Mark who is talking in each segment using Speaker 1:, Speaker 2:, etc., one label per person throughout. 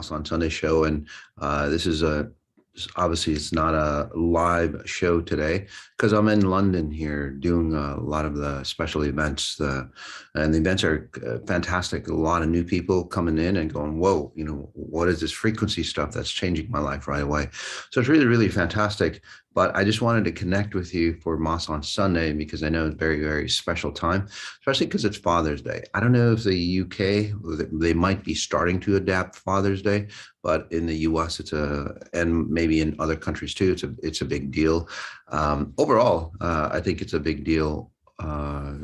Speaker 1: Mas on Sunday show, and this is obviously it's not a live show today because I'm in London here doing a lot of the special events, and the events are fantastic. A lot of new people coming in and going, whoa, what is this frequency stuff that's changing my life right away? So it's really, really fantastic. But I just wanted to connect with you for Mas on Sunday because I know it's a very, very special time, especially because it's Father's Day. I don't know if the UK, they might be starting to adapt Father's Day, but in the US, and maybe in other countries too, it's a big deal. Overall, I think it's a big deal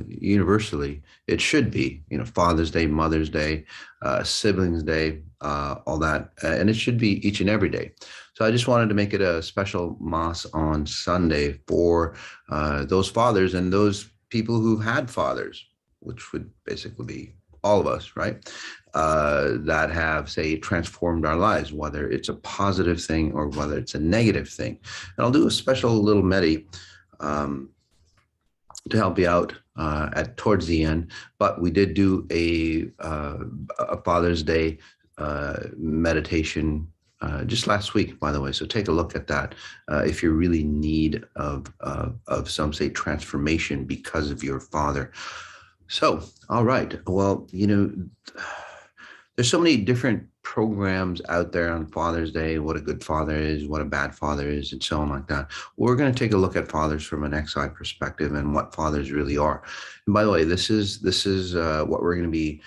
Speaker 1: universally. It should be, Father's Day, Mother's Day, Siblings Day, all that, and it should be each and every day. So I just wanted to make it a special Mas on Sunday for those fathers and those people who had fathers, which would basically be all of us, right? That have, say, transformed our lives, whether it's a positive thing or whether it's a negative thing. And I'll do a special little medi to help you out towards the end. But we did do a Father's Day meditation just last week, by the way. So take a look at that if you're really in need of some, say, transformation because of your father. So, all right. Well, there's so many different programs out there on Father's Day, what a good father is, what a bad father is, and so on like that. We're going to take a look at fathers from an XI perspective and what fathers really are. And by the way, this is what we're going to be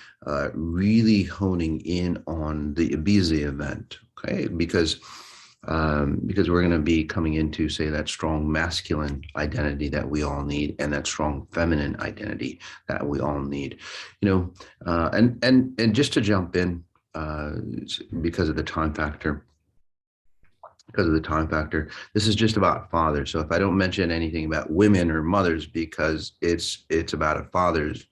Speaker 1: really honing in on the Ibiza event, okay? Because we're going to be coming into, say, that strong masculine identity that we all need and that strong feminine identity that we all need, and just to jump in, because of the time factor, this is just about fathers. So if I don't mention anything about women or mothers, because it's about a Father's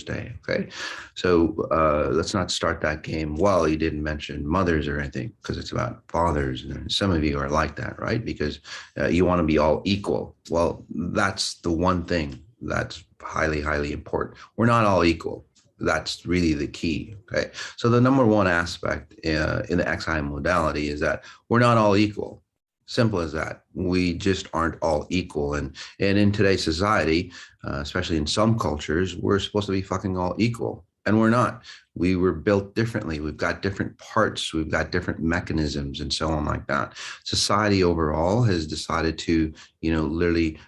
Speaker 1: Day. Okay. So let's not start that game. Well, you didn't mention mothers or anything because it's about fathers. And some of you are like that, right? Because you want to be all equal. Well, that's the one thing that's highly, highly important. We're not all equal. That's really the key. Okay. So the number one aspect in the XI modality is that we're not all equal. Simple as that. We just aren't all equal. And in today's society, especially in some cultures, we're supposed to be fucking all equal. And we're not. We were built differently. We've got different parts. We've got different mechanisms and so on like that. Society overall has decided to, literally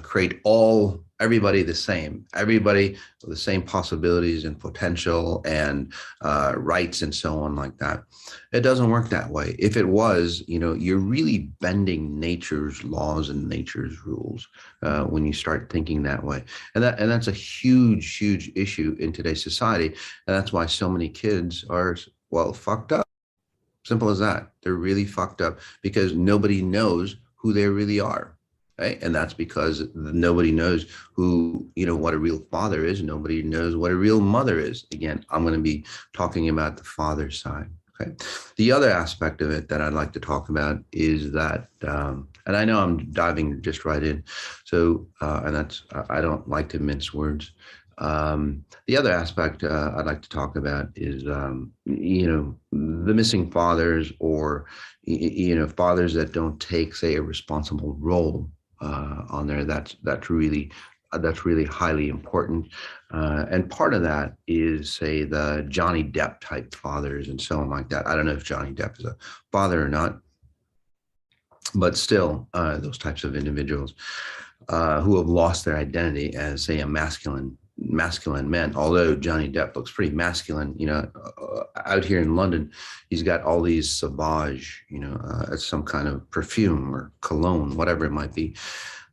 Speaker 1: create everybody the same, everybody with the same possibilities and potential and rights and so on like that. It doesn't work that way. If it was, you're really bending nature's laws and nature's rules when you start thinking that way. And that's a huge, huge issue in today's society. And that's why so many kids are, fucked up. Simple as that. They're really fucked up because nobody knows who they really are. Right? And that's because nobody knows what a real father is. Nobody knows what a real mother is. Again, I'm going to be talking about the father side. Okay. The other aspect of it that I'd like to talk about is that, and I know I'm diving just right in. So, and that's, I don't like to mince words. The other aspect I'd like to talk about is, the missing fathers or, fathers that don't take, say, a responsible role on there. That's really highly important. And part of that is, say, the Johnny Depp type fathers and so on like that. I don't know if Johnny Depp is a father or not, but still those types of individuals who have lost their identity as, say, a masculine man. Although Johnny Depp looks pretty masculine, out here in London, he's got all these Sauvage, as some kind of perfume or cologne, whatever it might be,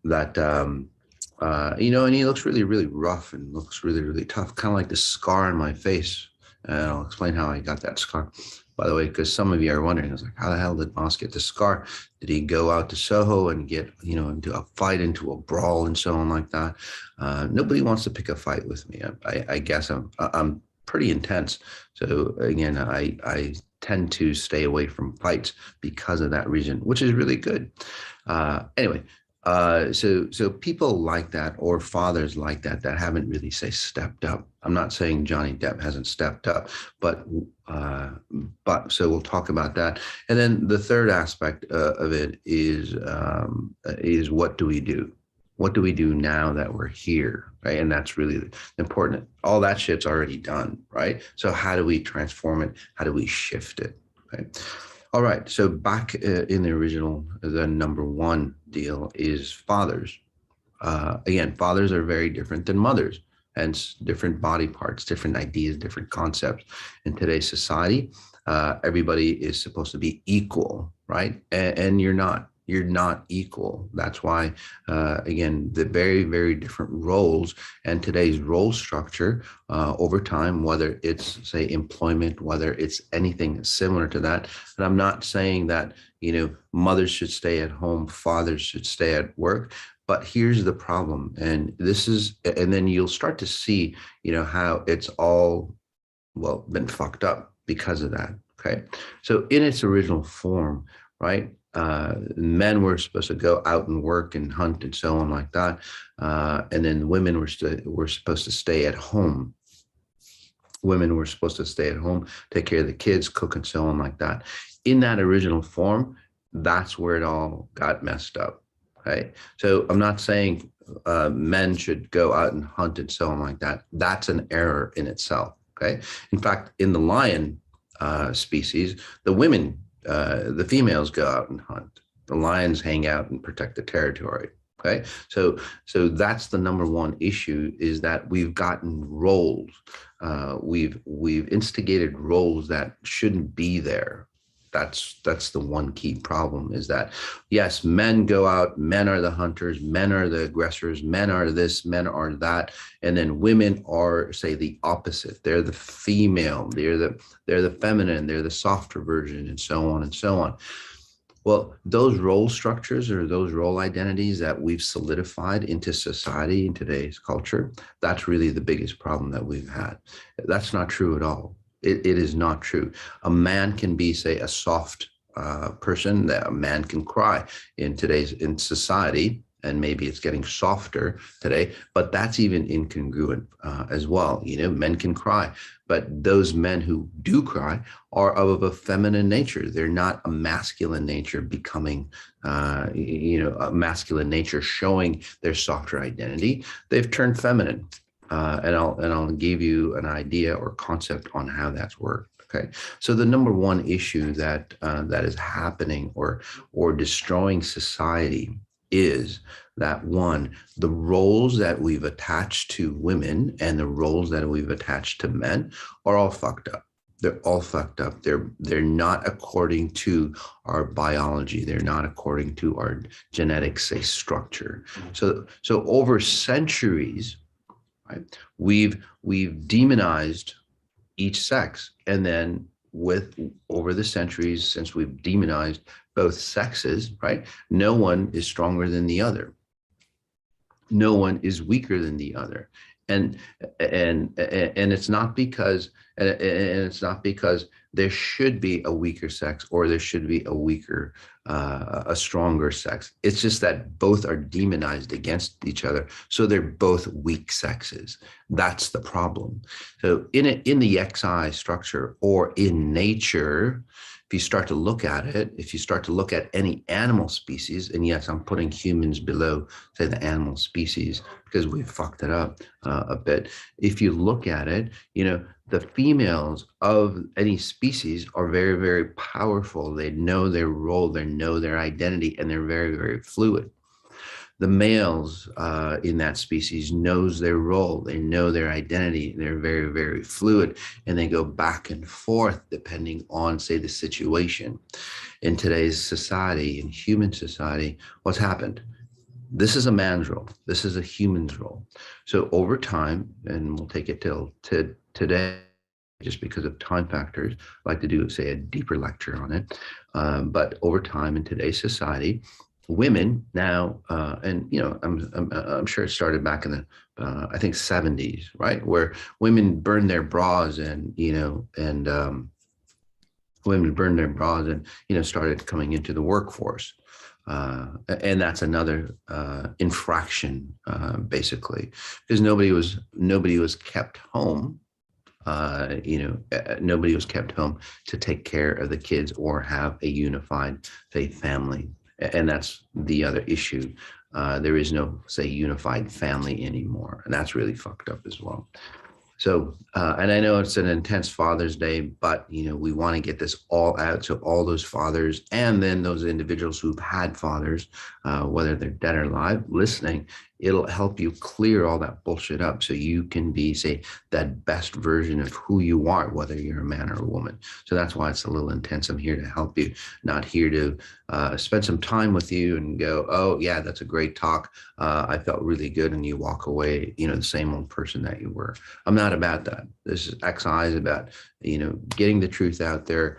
Speaker 1: that, and he looks really, really rough and looks really, really tough, kind of like the scar on my face. And I'll explain how I got that scar, by the way, because some of you are wondering, I was like, how the hell did Mas get the scar? Did he go out to Soho and get, into a fight, into a brawl and so on like that? Nobody wants to pick a fight with me. I guess I'm pretty intense. So again, I tend to stay away from fights because of that reason, which is really good. Anyway, So people like that, or fathers like that, that haven't really say stepped up. I'm not saying Johnny Depp hasn't stepped up, but uh, so we'll talk about that. And then the third aspect of it is what do we do? What do we do now that we're here, right? And that's really important. All that shit's already done, right? So how do we transform it? How do we shift it? Right? All right. So back in the original, the number one deal is fathers. Again, fathers are very different than mothers, hence different body parts, different ideas, different concepts. In today's society, everybody is supposed to be equal, right? And you're not. You're not equal. That's why, again, the very, very different roles and today's role structure over time, whether it's, say, employment, whether it's anything similar to that. And I'm not saying that, mothers should stay at home, fathers should stay at work. But here's the problem, and then you'll start to see, how it's all, well, been fucked up because of that. Okay. So in its original form, right? Men were supposed to go out and work and hunt and so on like that. And then women were supposed to stay at home. Women were supposed to stay at home, take care of the kids, cook and so on like that. In that original form, that's where it all got messed up. Okay. So I'm not saying men should go out and hunt and so on like that. That's an error in itself. Okay. In fact, in the lion species, the females go out and hunt. The lions hang out and protect the territory. Okay. So that's the number one issue, is that we've gotten roles. We've instigated roles that shouldn't be there. That's the one key problem, is that, yes, men go out, men are the hunters, men are the aggressors, men are this, men are that, and then women are, say, the opposite. They're the female, they're the feminine, they're the softer version, and so on and so on. Well, those role structures, or those role identities that we've solidified into society in today's culture, that's really the biggest problem that we've had. That's not true at all. It is not true. A man can be, say, a soft person. That a man can cry in society, and maybe it's getting softer today, but that's even incongruent as well. Men can cry, but those men who do cry are of a feminine nature. They're not a masculine nature becoming, a masculine nature showing their softer identity. They've turned feminine. And I'll give you an idea or concept on how that's worked. Okay, so the number one issue that is happening or destroying society is that, one, the roles that we've attached to women and the roles that we've attached to men are all fucked up. They're all fucked up. They're not according to our biology. They're not according to our genetic, say, structure. So over centuries, right, we've demonized each sex, and then over the centuries, since we've demonized both sexes, right, no one is stronger than the other. No one is weaker than the other, and it's not because there should be a weaker sex or there should be a stronger sex. It's just that both are demonized against each other, so they're both weak sexes. That's the problem. So in the XI structure, or in nature, if you start to look at it, if you start to look at any animal species, and yes, I'm putting humans below, say, the animal species, because we've fucked it up a bit. If you look at it, the females of any species are very, very powerful. They know their role, they know their identity, and they're very, very fluid. The males in that species knows their role, they know their identity, they're very, very fluid, and they go back and forth depending on, say, the situation. In today's society, in human society, what's happened? This is a man's role. This is a human's role. So over time, and we'll take it till today, just because of time factors, I like to do, say, a deeper lecture on it. But over time in today's society, women now, and I'm sure it started back in the I think 70s, right, where women burned their bras and women burned their bras and started coming into the workforce. And that's another infraction, basically, because nobody was kept home. Nobody was kept home to take care of the kids or have a unified, say, family. And that's the other issue. There is no, say, unified family anymore, and that's really fucked up as well. So, and I know it's an intense Father's Day, but we want to get this all out. So all those fathers, and then those individuals who've had fathers, whether they're dead or alive, listening, it'll help you clear all that bullshit up, so you can be, say, that best version of who you are, whether you're a man or a woman. So that's why it's a little intense. I'm here to help you, not here to spend some time with you and go, oh yeah, that's a great talk. I felt really good, and you walk away, the same old person that you were. I'm not about that. This is XI is about, getting the truth out there,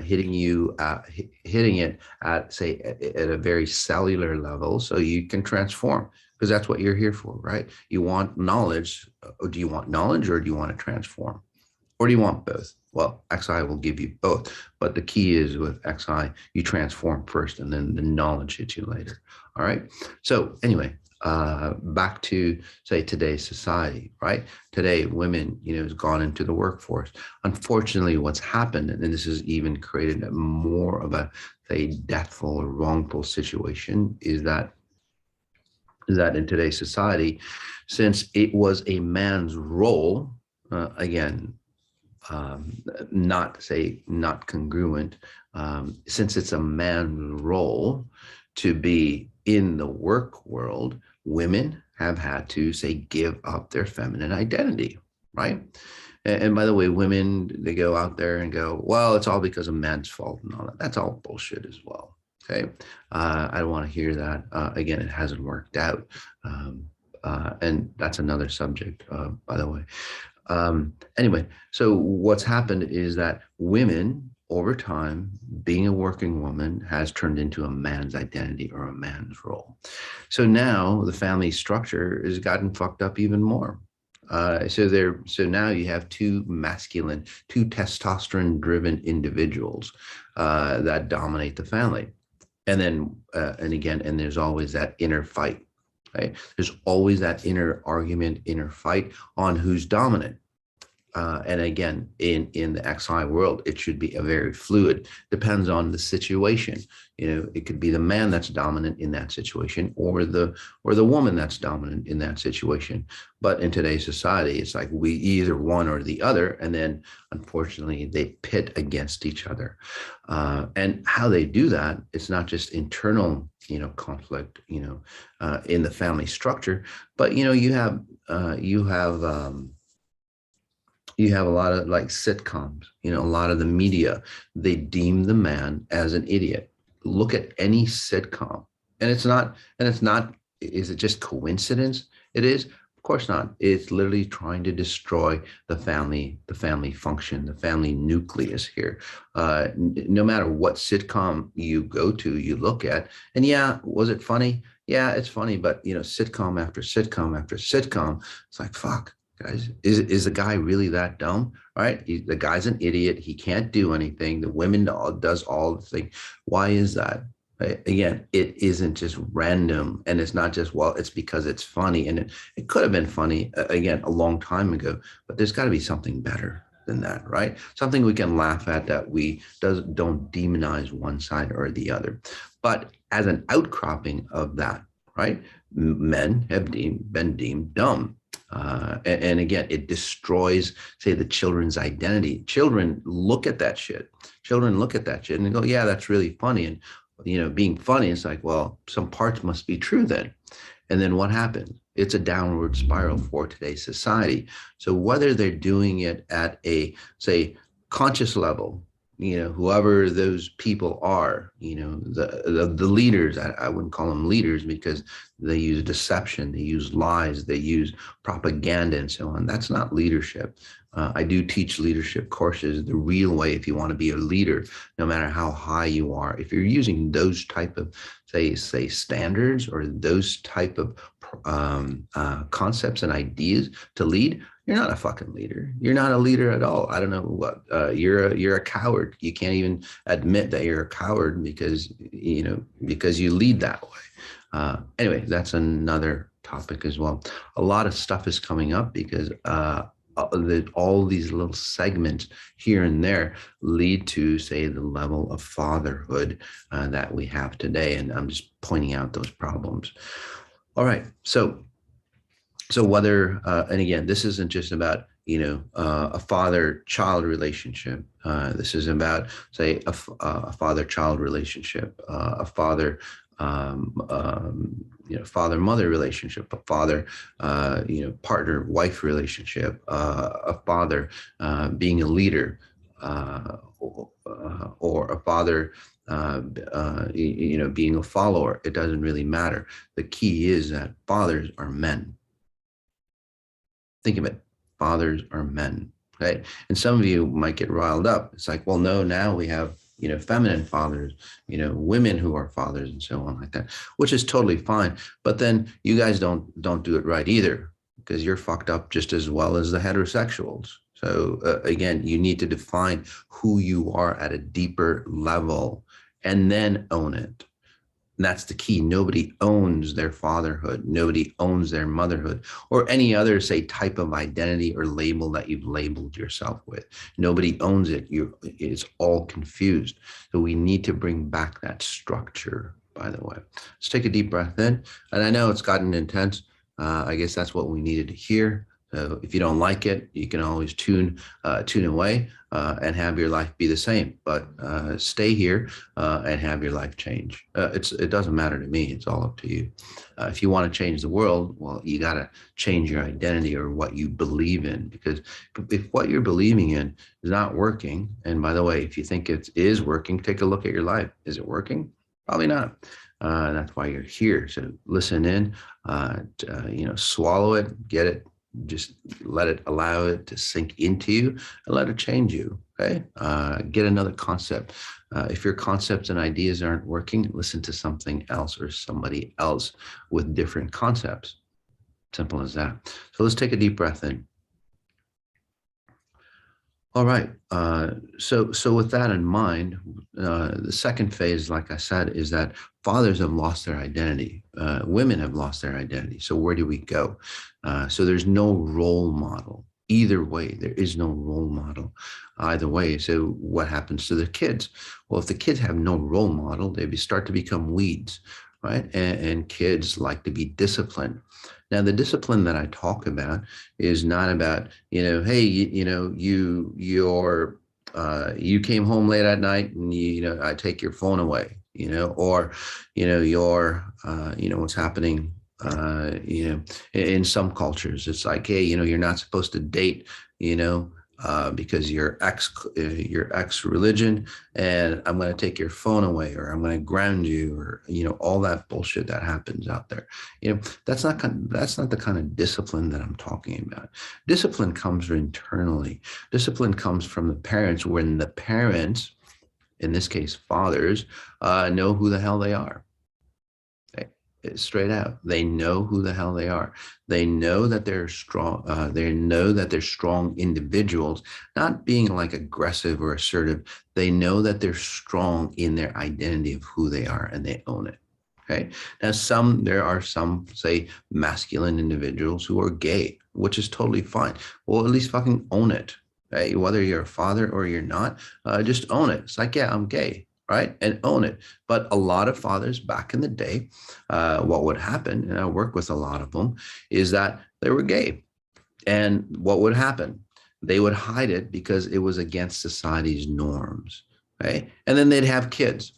Speaker 1: hitting it at, say, at a very cellular level, so you can transform, because that's what you're here for, right? You want knowledge. Do you want knowledge, or do you want to transform? Or do you want both? Well, XI will give you both. But the key is, with XI, you transform first, and then the knowledge hits you later. All right. So anyway, back to, say, today's society, right? Today, women, has gone into the workforce. Unfortunately, what's happened, and this has even created more of a, say, deathful or wrongful situation, is that in today's society, since it was a man's role, again, not congruent, since it's a man's role to be in the work world, women have had to, say, give up their feminine identity, right? And by the way, women, they go out there and go, well, it's all because of man's fault and all that. That's all bullshit as well. Okay. I don't want to hear that. Again, it hasn't worked out. And that's another subject, by the way. Anyway, so what's happened is that women, over time, being a working woman, has turned into a man's identity or a man's role. So now the family structure has gotten fucked up even more. So now you have two testosterone-driven individuals that dominate the family. And then, and there's always that inner fight, right? There's always that inner argument, inner fight on who's dominant. And again, in the XI world, it should be a very fluid, depends on the situation. It could be the man that's dominant in that situation, or the woman that's dominant in that situation. But in today's society, it's like we either one or the other, and then unfortunately they pit against each other. And how they do that, it's not just internal, conflict, in the family structure, but you have a lot of, like, sitcoms, a lot of the media, they deem the man as an idiot. Look at any sitcom, and it's not, is it just coincidence? It is, of course not. It's literally trying to destroy the family function, the family nucleus here. No matter what sitcom you go to, you look at, and yeah, was it funny? Yeah, it's funny, but sitcom after sitcom after sitcom, it's like, fuck. Guys, is the guy really that dumb? Right? The guy's an idiot. He can't do anything. The women does all the things. Why is that? Right? Again, it isn't just random, and it's not just, well, it's because it's funny, and it could have been funny again a long time ago, but there's got to be something better than that, right? Something we can laugh at, that we don't demonize one side or the other. But as an outcropping of that, right? Men have been deemed dumb. And again, it destroys, say, the children's identity. Children look at that shit. And they go, yeah, that's really funny. And, being funny, it's like, well, some parts must be true then. And then what happens? It's a downward spiral for today's society. So whether they're doing it at a, say, conscious level, whoever those people are, the leaders, I wouldn't call them leaders, because They use deception, they use lies, they use propaganda and so on. That's not leadership. I do teach leadership courses the real way. If you want to be a leader, no matter how high you are, if you're using those type of say standards or those type of concepts and ideas to lead, you're not a fucking leader. You're not a leader at all. I don't know what you're a coward. You can't even admit that you're a coward because you lead that way. Anyway, that's another topic as well. A lot of stuff is coming up because all these little segments here and there lead to, say, the level of fatherhood that we have today. And I'm just pointing out those problems. All right. So whether, and again, this isn't just about, a father-child relationship. This is about, say, a father-child relationship, a father, father-mother relationship, a father, partner-wife relationship, a father being a leader, or a father, being a follower. It doesn't really matter. The key is that fathers are men. Think of it. Fathers are men, right? And some of you might get riled up. It's like, well, no, now we have, feminine fathers, women who are fathers and so on like that, which is totally fine. But then you guys don't do it right either, because you're fucked up just as well as the heterosexuals. So again, you need to define who you are at a deeper level and then own it. And that's the key. Nobody owns their fatherhood. Nobody owns their motherhood or any other, say, type of identity or label that you've labeled yourself with. Nobody owns it. It's all confused. So we need to bring back that structure, by the way. Let's take a deep breath in. And I know it's gotten intense. I guess that's what we needed to hear. So if you don't like it, you can always tune away and have your life be the same. But stay here and have your life change. It doesn't matter to me. It's all up to you. If you want to change the world, well, you got to change your identity or what you believe in. Because if what you're believing in is not working, and by the way, if you think it is working, take a look at your life. Is it working? Probably not. That's why you're here. So listen in, swallow it, get it. Just allow it to sink into you and let it change you. Okay. Get another concept. If your concepts and ideas aren't working, listen to something else or somebody else with different concepts. Simple as that. So let's take a deep breath in. All right. So with that in mind, the second phase, like I said, is that fathers have lost their identity. Women have lost their identity. So where do we go? So there's no role model. Either way, there is no role model either way. So what happens to the kids? Well, if the kids have no role model, they start to become weeds, right? And kids like to be disciplined. Now, the discipline that I talk about is not about, hey, you came home late at night and, I take your phone away, or, what's happening, in some cultures. It's like, hey, you're not supposed to date, because your ex religion, and I'm going to take your phone away, or I'm going to ground you, or all that bullshit that happens out there. That's not the kind of discipline that I'm talking about. Discipline comes internally. Discipline comes from the parents, when the parents, in this case fathers, know who the hell they are. Straight out, they know who the hell they are. They know that they're strong. They know that they're strong individuals, not being like aggressive or assertive. They know that they're strong in their identity of who they are, and they own it. Okay. Now, there are some, say, masculine individuals who are gay, which is totally fine. Well, at least fucking own it. Right? Whether you're a father or you're not, just own it. It's like, yeah, I'm gay. Right? And own it. But a lot of fathers back in the day, what would happen, and I work with a lot of them, is that they were gay. And what would happen? They would hide it because it was against society's norms. Right? And then they'd have kids.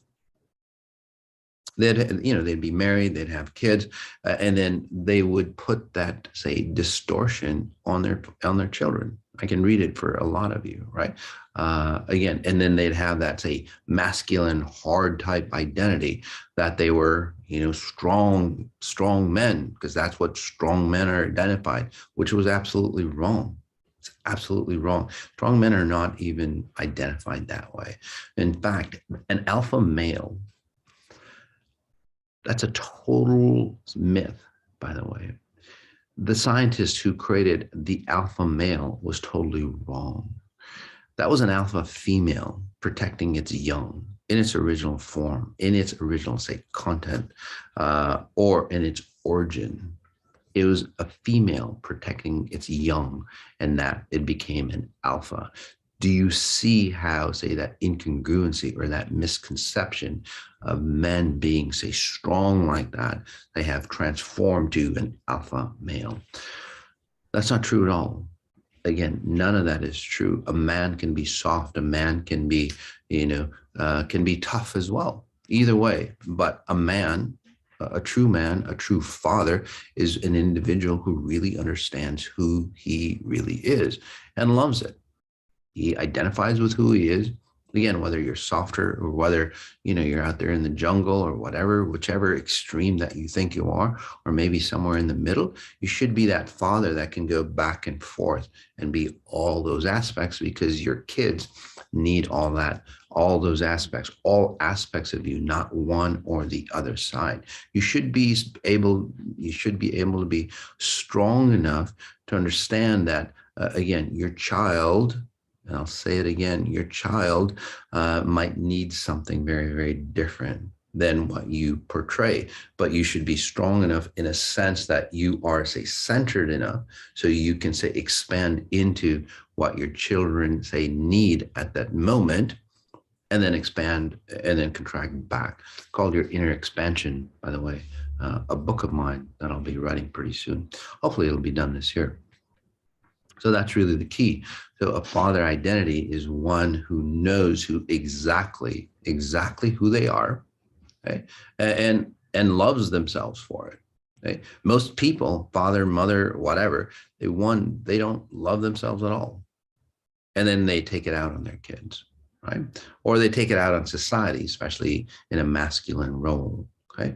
Speaker 1: They'd be married, they'd have kids, and then they would put that, say, distortion on their children. I can read it for a lot of you, right? Again, and then they'd have that, say, masculine, hard type identity that they were, strong men, because that's what strong men are identified, which was absolutely wrong. It's absolutely wrong. Strong men are not even identified that way. In fact, an alpha male, that's a total myth, by the way. The scientist who created the alpha male was totally wrong. That was an alpha female protecting its young in its original form, in its original, say, content, or in its origin. It was a female protecting its young, and that it became an alpha. Do you see how, say, that incongruency or that misconception of men being, say, strong like that, they have transformed to an alpha male? That's not true at all. Again, none of that is true. A man can be soft. A man can be, can be tough as well. Either way, but a man, a true man, a true father is an individual who really understands who he really is and loves it. He identifies with who he is. Again, whether you're softer or whether, you're out there in the jungle or whatever, whichever extreme that you think you are, or maybe somewhere in the middle, you should be that father that can go back and forth and be all those aspects, because your kids need all that, all those aspects, all aspects of you, not one or the other side. You should be able to be strong enough to understand that, again, your child, and I'll say it again, your child might need something very, very different than what you portray, but you should be strong enough in a sense that you are, say, centered enough so you can, say, expand into what your children, say, need at that moment, and then expand and then contract back. Called Your Inner Expansion, by the way, a book of mine that I'll be writing pretty soon. Hopefully it'll be done this year. So that's really the key. So a father identity is one who knows who exactly who they are, okay? and loves themselves for it. Okay? Most people, father, mother, whatever, they don't love themselves at all, and then they take it out on their kids, right? Or they take it out on society, especially in a masculine role. Okay,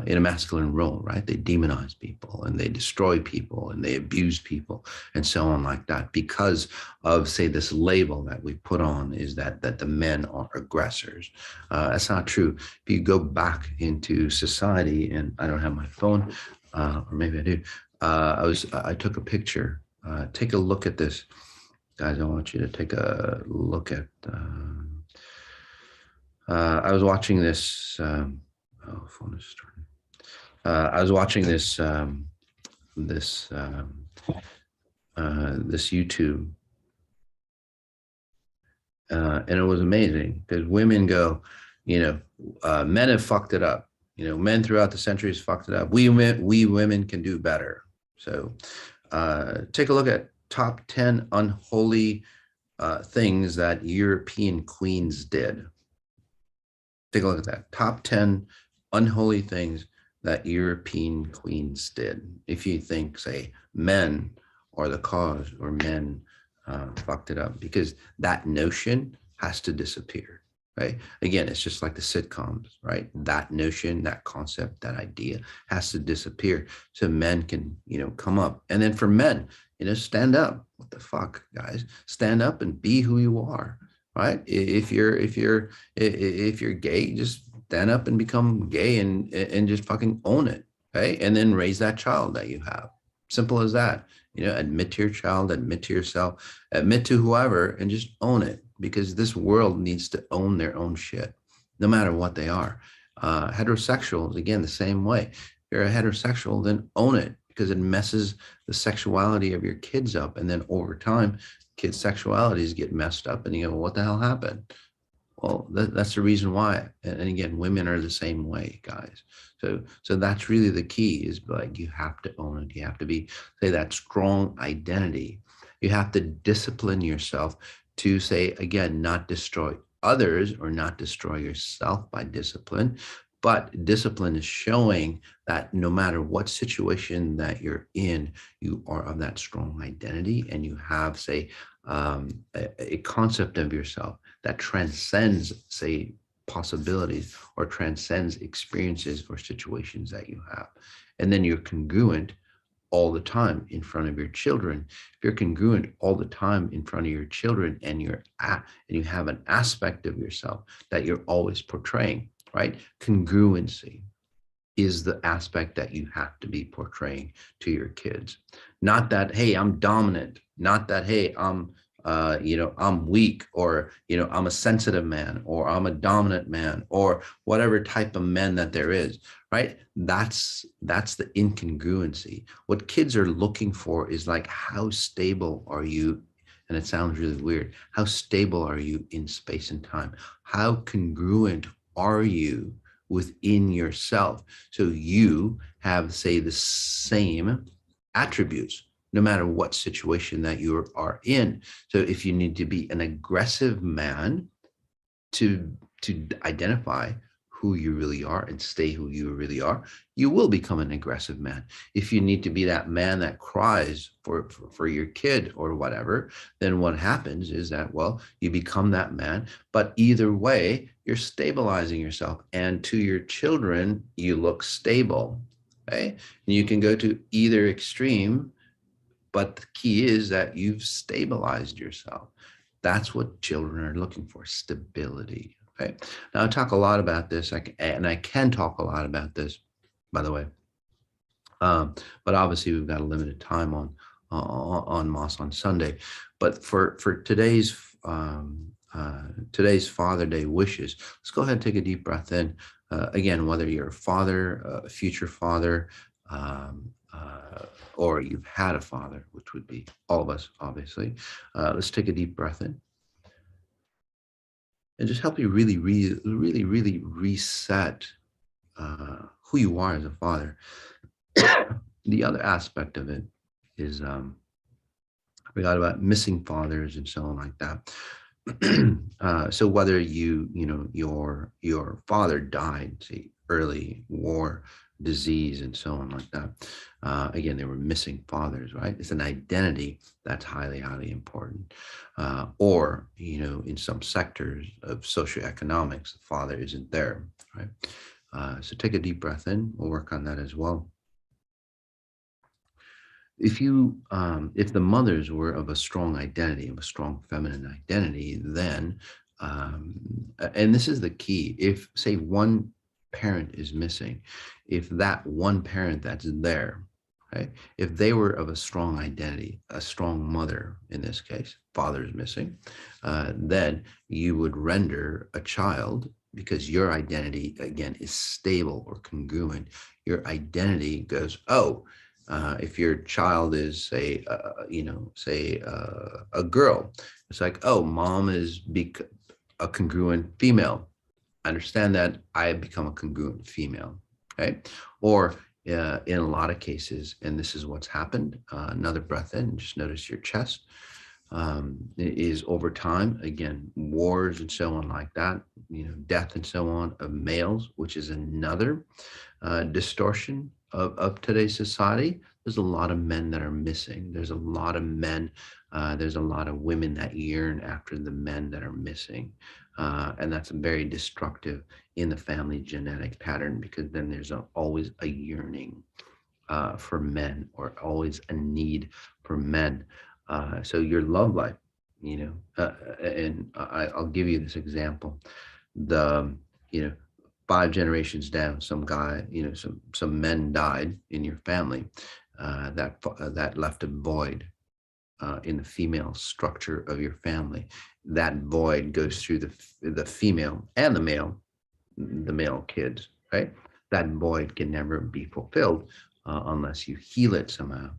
Speaker 1: in a masculine role, right? They demonize people and they destroy people and they abuse people and so on like that, because of, say, this label that we put on is that the men are aggressors. That's not true. If you go back into society, and I don't have my phone, or maybe I do. I took a picture. Take a look at this, guys. I want you to take a look at. I was watching this. Oh, phone is starting. I was watching this this YouTube, and it was amazing because women go, men have fucked it up. Men throughout the centuries fucked it up. We women can do better. So take a look at top 10 unholy things that European queens did. Take a look at that. Top 10 unholy things that European queens did. If you think, say, men are the cause or men fucked it up, because that notion has to disappear, right? Again, it's just like the sitcoms, right? That notion, that concept, that idea has to disappear so men can, come up. And then for men, stand up. What the fuck, guys? Stand up and be who you are, right? If you're gay, just stand up and become gay and just fucking own it, okay? And then raise that child that you have. Simple as that. Admit to your child, admit to yourself, admit to whoever, and just own it, because this world needs to own their own shit, no matter what they are. Heterosexuals, again, the same way. If you're a heterosexual, then own it, because it messes the sexuality of your kids up. And then over time, kids' sexualities get messed up, and you go, what the hell happened? Well, that's the reason why. And again, women are the same way, guys. So that's really the key, is like, you have to own it. You have to be, say, that strong identity. You have to discipline yourself to, say, again, not destroy others or not destroy yourself by discipline. But discipline is showing that no matter what situation that you're in, you are of that strong identity, and you have, say, a concept of yourself that transcends, say, possibilities or transcends experiences or situations that you have. And then you're congruent all the time in front of your children. If you're congruent all the time in front of your children, and you have an aspect of yourself that you're always portraying, right? Congruency is the aspect that you have to be portraying to your kids. Not that, hey, I'm dominant, not that, hey, I'm weak, or, I'm a sensitive man, or I'm a dominant man, or whatever type of men that there is, right? That's the incongruency. What kids are looking for is like, how stable are you? And it sounds really weird. How stable are you in space and time? How congruent are you within yourself? So you have, say, the same attributes no matter what situation that you are in. So if you need to be an aggressive man to identify who you really are and stay who you really are, you will become an aggressive man. If you need to be that man that cries for your kid or whatever, then what happens is that, well, you become that man. But either way, you're stabilizing yourself, and to your children, you look stable. Okay, and you can go to either extreme, but the key is that you've stabilized yourself. That's what children are looking for: stability. Okay. Now I talk a lot about this, and I can talk a lot about this, by the way. But obviously we've got a limited time on Moss on Sunday. But for today's Father Day wishes, let's go ahead and take a deep breath in. Again, whether you're a father, a future father, or you've had a father, which would be all of us, obviously. Let's take a deep breath in and just help you really reset who you are as a father. The other aspect of it is I forgot about missing fathers and so on like that. So whether your father died, say, early war, disease, and so on like that. Again, they were missing fathers, right? It's an identity that's highly important. Or, in some sectors of socioeconomics, the father isn't there, right? So take a deep breath in. We'll work on that as well. If the mothers were of a strong identity, of a strong feminine identity, then, and this is the key, if, say, one parent is missing, if that one parent that's there, right, if they were of a strong identity, a strong mother, in this case, father is missing, then you would render a child, because your identity, again, is stable or congruent, your identity goes, oh, if your child is, say, a girl, it's like, oh, mom is a congruent female. I understand that, I become a congruent female, okay? Or in a lot of cases, and this is what's happened, another breath in, just notice your chest, is over time, again, wars and so on like that, death and so on of males, which is another distortion of today's society. There's a lot of men that are missing. There's a lot of men, there's a lot of women that yearn after the men that are missing. And that's very destructive in the family genetic pattern, because then there's always a yearning for men, or always a need for men. So your love life, and I'll give you this example. The, 5 generations down, some guy, some men died in your family, that left a void in the female structure of your family. That void goes through the female and the male kids, right? That void can never be fulfilled unless you heal it somehow.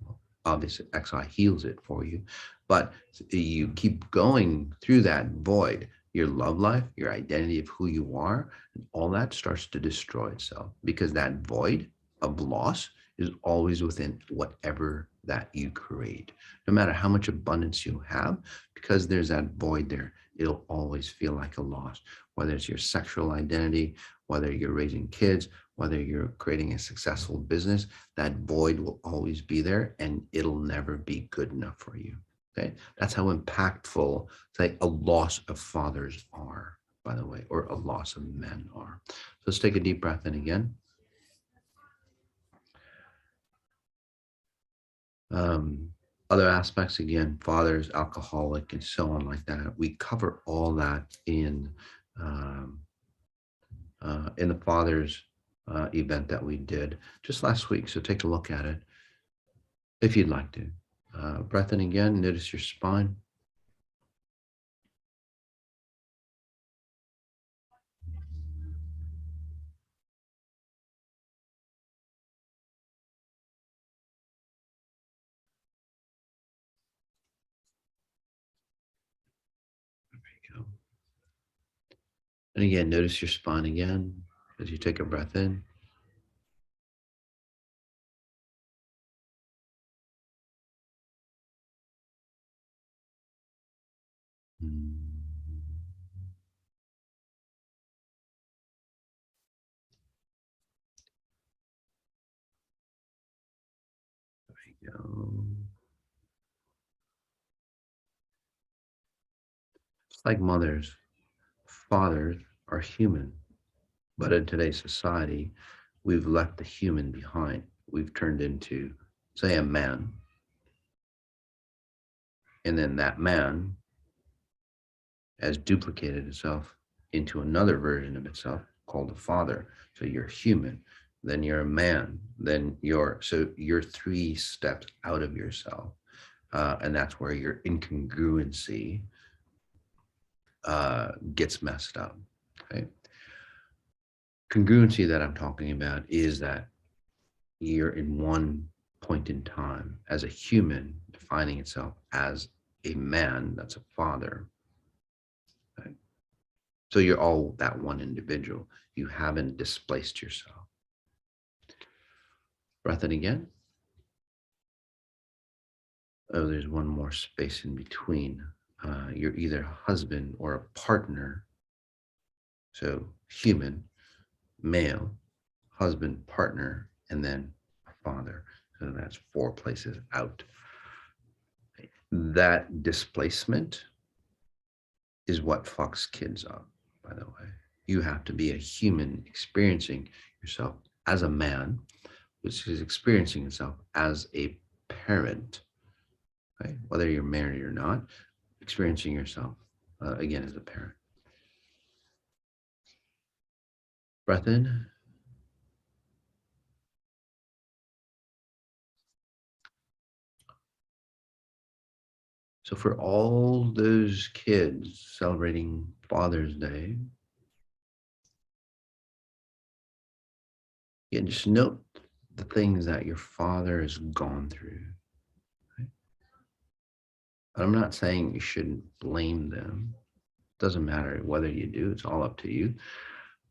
Speaker 1: Obviously, XI heals it for you, but you keep going through that void. Your love life, your identity of who you are, and all that starts to destroy itself, because that void of loss is always within whatever that you create. No matter how much abundance you have, because there's that void there, it'll always feel like a loss. Whether it's your sexual identity, whether you're raising kids, whether you're creating a successful business, that void will always be there, and it'll never be good enough for you. Okay, that's how impactful, say, a loss of fathers are. by the way, or a loss of men are. So let's take a deep breath in again. Other aspects, again, fathers, alcoholic, and so on like that. We cover all that in the father's event that we did just last week. So take a look at it if you'd like to. Breath in again, notice your spine. There you go. And again, notice your spine again as you take a breath in. There you go. It's like mothers, fathers are human, but in today's society, we've left the human behind. We've turned into, say, a man, and then that man has duplicated itself into another version of itself called a father. So you're human, then you're a man, then you're 3 steps out of yourself. And that's where your incongruency gets messed up. Okay. Congruency that I'm talking about is that you're in one point in time as a human defining itself as a man, that's a father. Right? So you're all that one individual. You haven't displaced yourself. Breath in again. Oh, there's one more space in between. You're either a husband or a partner. So human, male, husband, partner, and then a father. So that's 4 places out. That displacement is what fucks kids up, by the way. You have to be a human experiencing yourself as a man, which is experiencing itself as a parent, right? Whether you're married or not, experiencing yourself again as a parent. Breath in. So for all those kids celebrating Father's Day, yeah, just note the things that your father has gone through. Right? I'm not saying you shouldn't blame them. It doesn't matter whether you do, it's all up to you.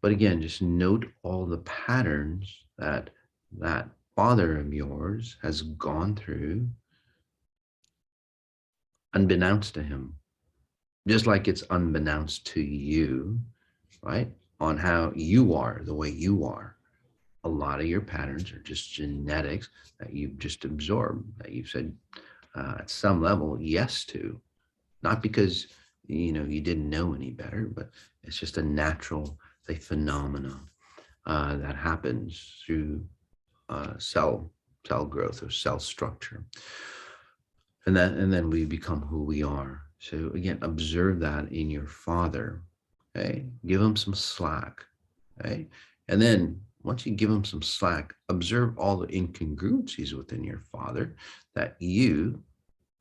Speaker 1: But again, just note all the patterns that that father of yours has gone through unbeknownst to him, just like it's unbeknownst to you, right? On how you are, the way you are. A lot of your patterns are just genetics that you've just absorbed, that you've said at some level yes to, not because you didn't know any better, but it's just a natural, say, phenomenon that happens through cell growth or cell structure, and then we become who we are. So again, observe that in your father. Okay, give him some slack. Okay, and then once you give him some slack, observe all the incongruencies within your father that you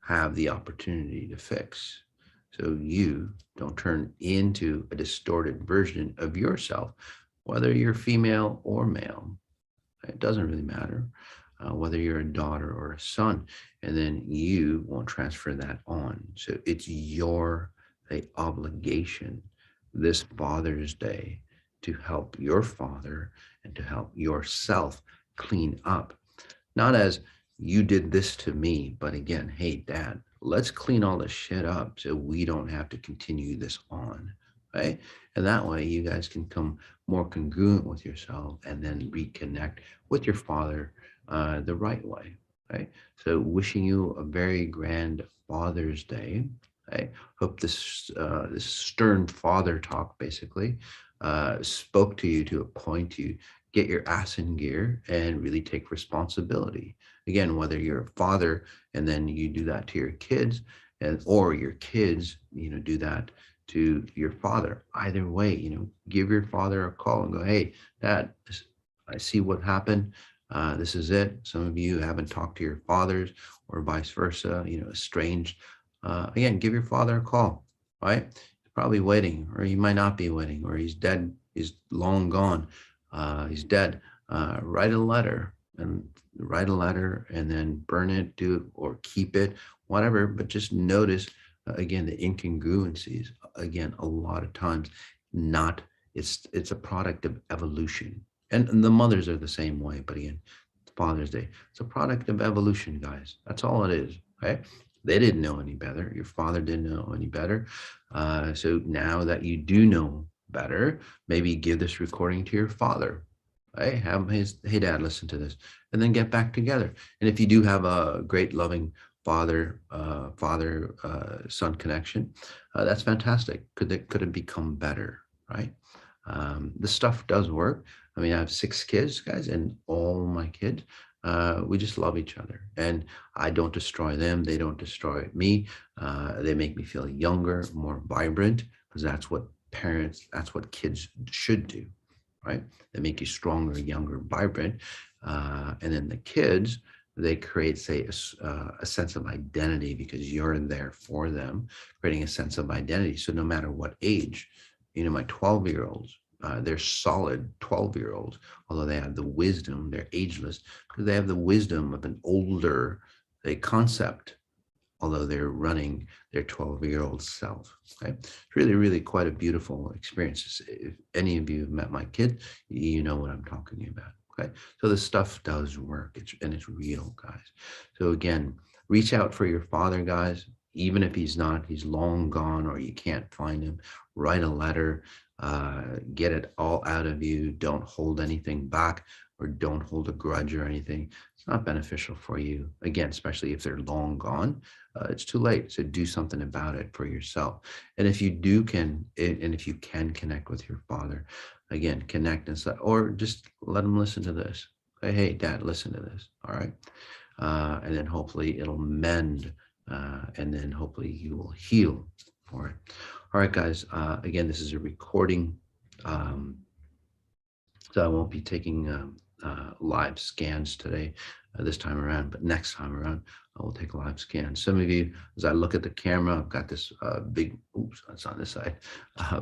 Speaker 1: have the opportunity to fix, so you don't turn into a distorted version of yourself, whether you're female or male. It doesn't really matter whether you're a daughter or a son, and then you won't transfer that on. So it's your obligation this Father's Day to help your father and to help yourself clean up. Not as you did this to me, but again, hey, Dad, let's clean all this shit up so we don't have to continue this on, right? And that way you guys can come more congruent with yourself and then reconnect with your father the right way, right? So wishing you a very grand Father's Day, I hope this stern father talk basically spoke to you to a point to get your ass in gear and really take responsibility. Again, whether you're a father and then you do that to your kids, and or your kids, do that to your father. Either way, give your father a call and go, "Hey, Dad, I see what happened. This is it." Some of you haven't talked to your fathers, or vice versa. Estranged. Again, give your father a call. Right? He's probably waiting, or he might not be waiting, or he's dead. He's long gone. He's dead. Write a letter and then burn it, do it, or keep it, whatever. But just notice again the incongruencies. Again, a lot of times, not it's a product of evolution, and the mothers are the same way. But again, it's Father's Day. It's a product of evolution, guys. That's all it is. Okay. They didn't know any better. Your father didn't know any better. So now that you do know better, maybe give this recording to your father. Hey, hey dad, listen to this, and then get back together. And if you do have a great, loving son connection, that's fantastic. Could it become better, right? This stuff does work. I mean, I have 6 kids, guys, and all my kids, we just love each other, and I don't destroy them. They don't destroy me. They make me feel younger, more vibrant, because that's what kids should do, right? They make you stronger, younger, vibrant. And then the kids, they create, say, a sense of identity because you're there for them, creating a sense of identity. So no matter what age, my 12-year-olds, they're solid 12-year-olds, although they have the wisdom, they're ageless, because they have the wisdom of an older concept, although they're running their 12-year-old self. Okay? It's really, really quite a beautiful experience. If any of you have met my kid, you know what I'm talking about. Okay, so this stuff does work, it's real, guys. So again, reach out for your father, guys. Even if he's long gone, or you can't find him, write a letter, get it all out of you. Don't hold anything back, or don't hold a grudge or anything. It's not beneficial for you. Again, especially if they're long gone, it's too late. So do something about it for yourself. And if you can connect with your father, again, connect and stuff, or just let him listen to this. Say, "Hey, Dad, listen to this." All right. And then hopefully it'll mend, and then hopefully you will heal for it. All right, guys. Again, this is a recording, so I won't be taking live scans today, this time around, but next time around, I will take a live scan. Some of you, as I look at the camera, I've got this big, oops, that's on this side,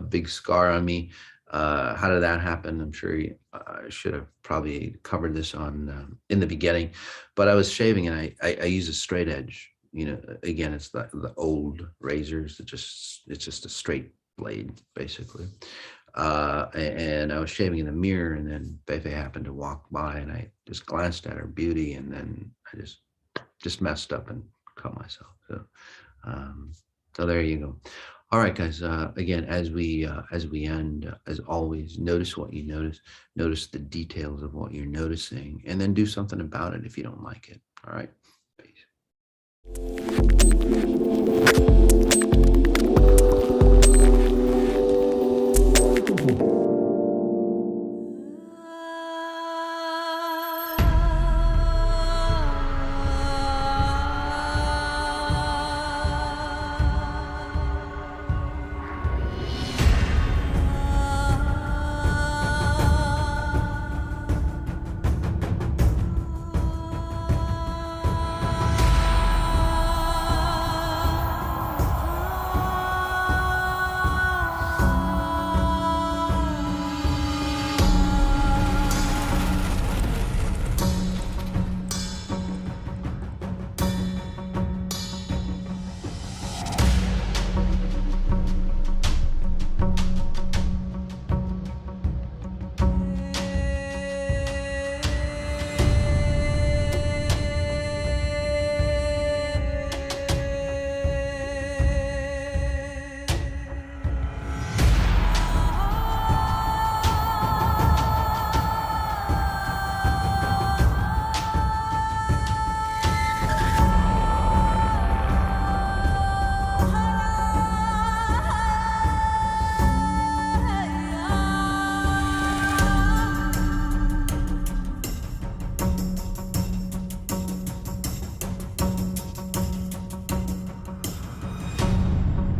Speaker 1: big scar on me. How did that happen? I'm sure I should have probably covered this on in the beginning, but I was shaving and I use a straight edge. Again, it's the old razors. It's just a straight blade, basically. And I was shaving in the mirror, and then Feifei happened to walk by, and I just glanced at her beauty, and then I just messed up and cut myself. So there you go. All right, guys. Again, as we end, as always, notice what you notice the details of what you're noticing, and then do something about it if you don't like it. All right.